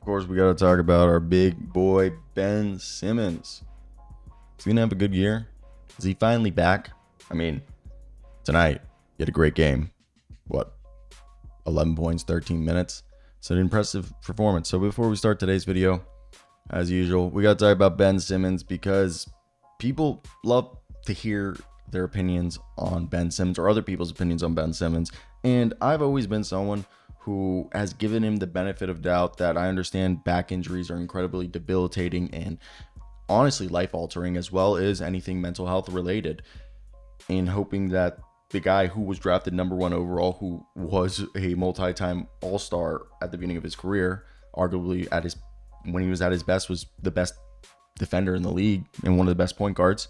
course, we got to talk about our big boy, Ben Simmons. Is he going to have a good year? Is he finally back? I mean, tonight, he had a great game. 11 points, 13 minutes. It's an impressive performance. So before we start today's video, as usual, we got to talk about Ben Simmons because people love to hear their opinions on Ben Simmons or other people's opinions on Ben Simmons. And I've always been someone who has given him the benefit of doubt that I understand back injuries are incredibly debilitating and honestly life-altering, as well as anything mental health related, and hoping that the guy who was drafted #1 overall, who was a multi-time all-star at the beginning of his career, arguably when he was at his best, was the best defender in the league and one of the best point guards,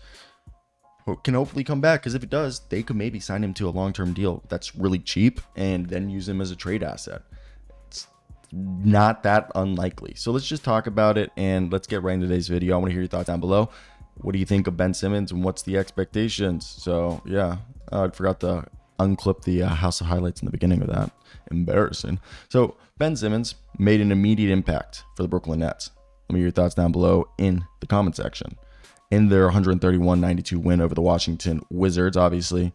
can hopefully come back. Because if it does, they could maybe sign him to a long-term deal that's really cheap and then use him as a trade asset. It's not that unlikely. So let's just talk about it and let's get right into today's video. I want to hear your thoughts down below. What do you think of Ben Simmons and what's the expectations? So yeah, I forgot to unclip the House of Highlights in the beginning of that. Embarrassing. So Ben Simmons made an immediate impact for the Brooklyn Nets. Let me hear your thoughts down below in the comment section. In their 131-92 win over the Washington Wizards, obviously,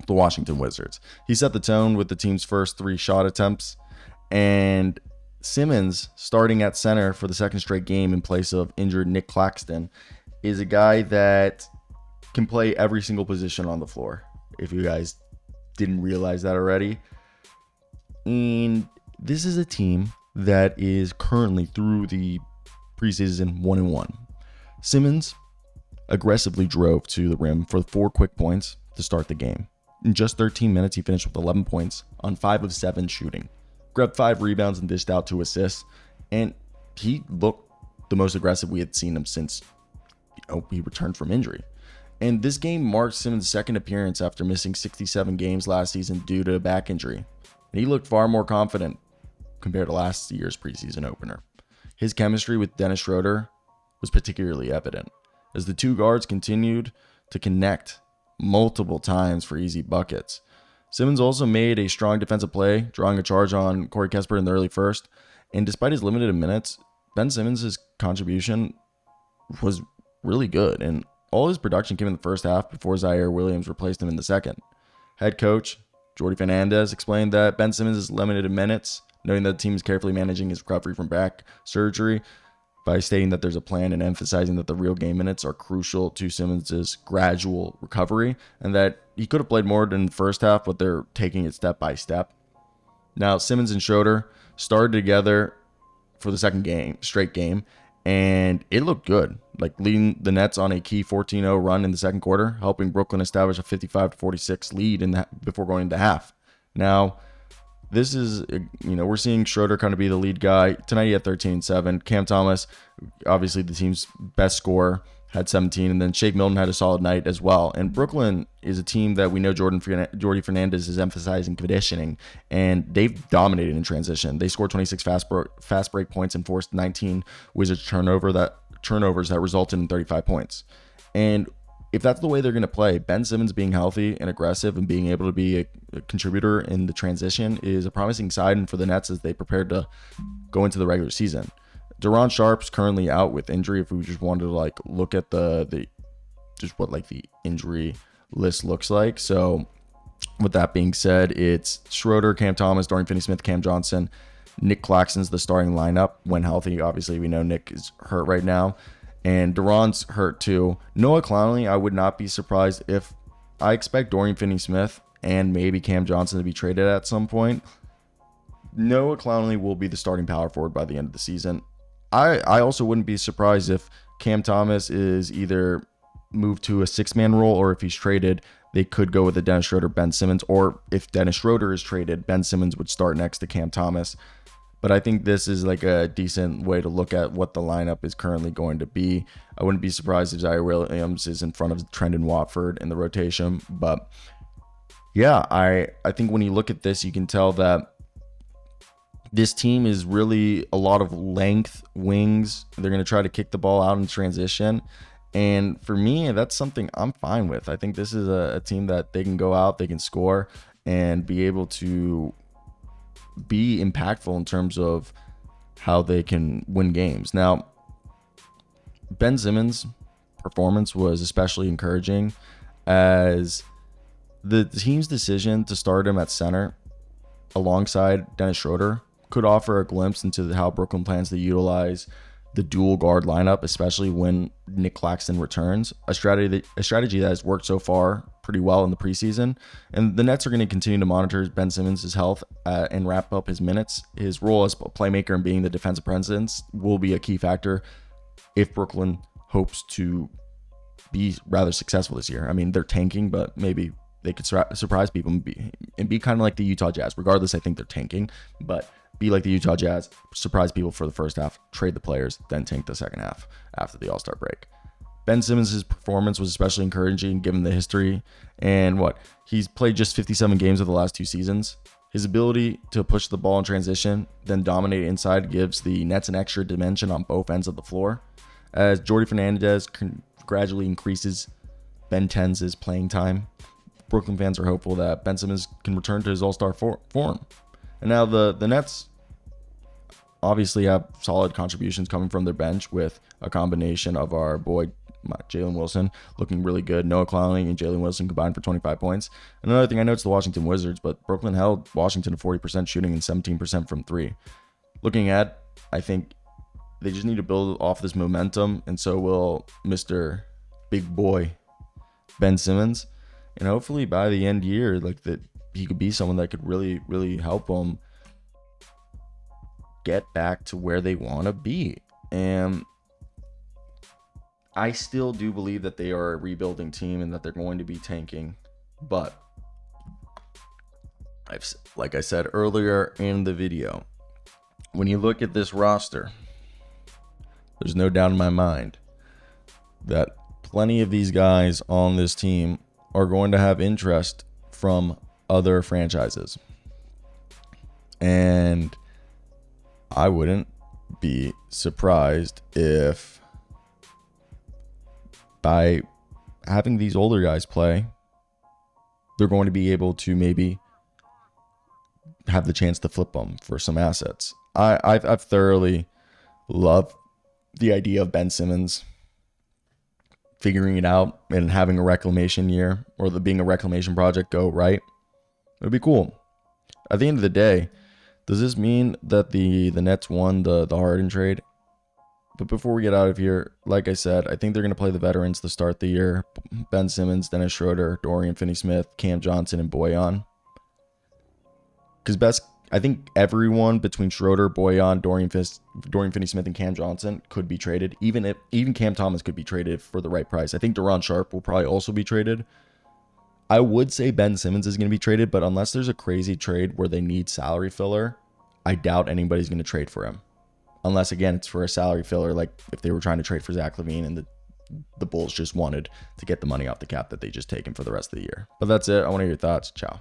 the Washington Wizards. He set the tone with the team's first 3 shot attempts. And Simmons, starting at center for the second straight game in place of injured Nick Claxton, is a guy that can play every single position on the floor, if you guys didn't realize that already. And this is a team that is currently through the preseason 1-1. Simmons aggressively drove to the rim for 4 quick points to start the game. In just 13 minutes, he finished with 11 points on 5 of 7 shooting. Grabbed 5 rebounds and dished out 2 assists. And he looked the most aggressive we had seen him since he returned from injury. And this game marked Simmons' second appearance after missing 67 games last season due to a back injury. And he looked far more confident compared to last year's preseason opener. His chemistry with Dennis Schröder was particularly evident as the 2 guards continued to connect multiple times for easy buckets. Simmons also made a strong defensive play, drawing a charge on Corey Kesper in the early first. And despite his limited minutes, Ben Simmons' contribution was really good, and all his production came in the first half before Zaire Williams replaced him in the second. Head coach Jordi Fernandez explained that Ben Simmons is limited in minutes, noting that the team is carefully managing his recovery from back surgery by stating that there's a plan and emphasizing that the real game minutes are crucial to Simmons' gradual recovery and that he could have played more than the first half, but they're taking it step by step. Now, Simmons and Schröder started together for the second straight game, and it looked good, like leading the Nets on a key 14-0 run in the second quarter, helping Brooklyn establish a 55-46 lead before going into half. Now, this is, we're seeing Schröder kind of be the lead guy. Tonight he had 13-7. Cam Thomas, obviously the team's best scorer, had 17, and then Shake Milton had a solid night as well. And Brooklyn is a team that we know Jordi Fernandez is emphasizing conditioning, and they've dominated in transition. They scored 26 fast break points and forced 19 Wizards turnovers that resulted in 35 points. And if that's the way they're going to play, Ben Simmons being healthy and aggressive and being able to be a contributor in the transition is a promising sign for the Nets as they prepare to go into the regular season. Deron Sharp's currently out with injury. If we just wanted to look at the injury list looks like. So with that being said, it's Schröder, Cam Thomas, Dorian Finney-Smith, Cam Johnson, Nick Claxton's the starting lineup when healthy. Obviously, we know Nick is hurt right now, and Deron's hurt too. Noah Clowney, I would not be surprised if I expect Dorian Finney-Smith and maybe Cam Johnson to be traded at some point. Noah Clowney will be the starting power forward by the end of the season. I also wouldn't be surprised if Cam Thomas is either moved to a 6-man role, or if he's traded, they could go with the Dennis Schröder, Ben Simmons, or if Dennis Schröder is traded, Ben Simmons would start next to Cam Thomas. But I think this is like a decent way to look at what the lineup is currently going to be. I wouldn't be surprised if Zaire Williams is in front of Trendon Watford in the rotation. But yeah, I think when you look at this, you can tell that this team is really a lot of length, wings. They're going to try to kick the ball out in transition. And for me, that's something I'm fine with. I think this is a team that they can go out, they can score, and be able to be impactful in terms of how they can win games. Now, Ben Simmons' performance was especially encouraging, as the team's decision to start him at center alongside Dennis Schröder could offer a glimpse into how Brooklyn plans to utilize the dual guard lineup, especially when Nick Claxton returns, a strategy that has worked so far pretty well in the preseason. And the Nets are going to continue to monitor Ben Simmons' health and wrap up his minutes. His role as a playmaker and being the defensive presence will be a key factor if Brooklyn hopes to be rather successful this year. I mean, they're tanking, but maybe they could surprise people and be kind of like the Utah Jazz. Regardless, I think they're tanking, but be like the Utah Jazz, surprise people for the first half, trade the players, then tank the second half after the All-Star break. Ben Simmons' performance was especially encouraging given the history and he's played just 57 games of the last 2 seasons. His ability to push the ball in transition, then dominate inside, gives the Nets an extra dimension on both ends of the floor. As Jordi Fernandez gradually increases Ben 10's playing time, Brooklyn fans are hopeful that Ben Simmons can return to his All-Star form. And now the Nets obviously have solid contributions coming from their bench with a combination of our boy Jalen Wilson looking really good. Noah Clowney and Jalen Wilson combined for 25 points. And another thing, I know it's the Washington Wizards, but Brooklyn held Washington to 40% shooting and 17% from 3. Looking at, I think they just need to build off this momentum, and so will Mr. Big Boy Ben Simmons. And hopefully by the end year, that he could be someone that could really, really help them get back to where they want to be. And I still do believe that they are a rebuilding team and that they're going to be tanking. But like I said earlier in the video, when you look at this roster, there's no doubt in my mind that plenty of these guys on this team are going to have interest from other franchises. And I wouldn't be surprised if by having these older guys play, they're going to be able to maybe have the chance to flip them for some assets. I've thoroughly loved the idea of Ben Simmons figuring it out and having a reclamation year, or being a reclamation project go right. It would be cool. At the end of the day, does this mean that the Nets won the Harden trade? But before we get out of here, like I said, I think they're going to play the veterans to start the year. Ben Simmons, Dennis Schröder, Dorian Finney-Smith, Cam Johnson, and Bojan. Because I think everyone between Schröder, Bojan, Dorian Finney-Smith, and Cam Johnson could be traded. Even Cam Thomas could be traded for the right price. I think Deron Sharp will probably also be traded. I would say Ben Simmons is going to be traded, but unless there's a crazy trade where they need salary filler, I doubt anybody's going to trade for him. Unless, again, it's for a salary filler, like if they were trying to trade for Zach LaVine and the Bulls just wanted to get the money off the cap that they just taken for the rest of the year. But that's it. I want to hear your thoughts. Ciao.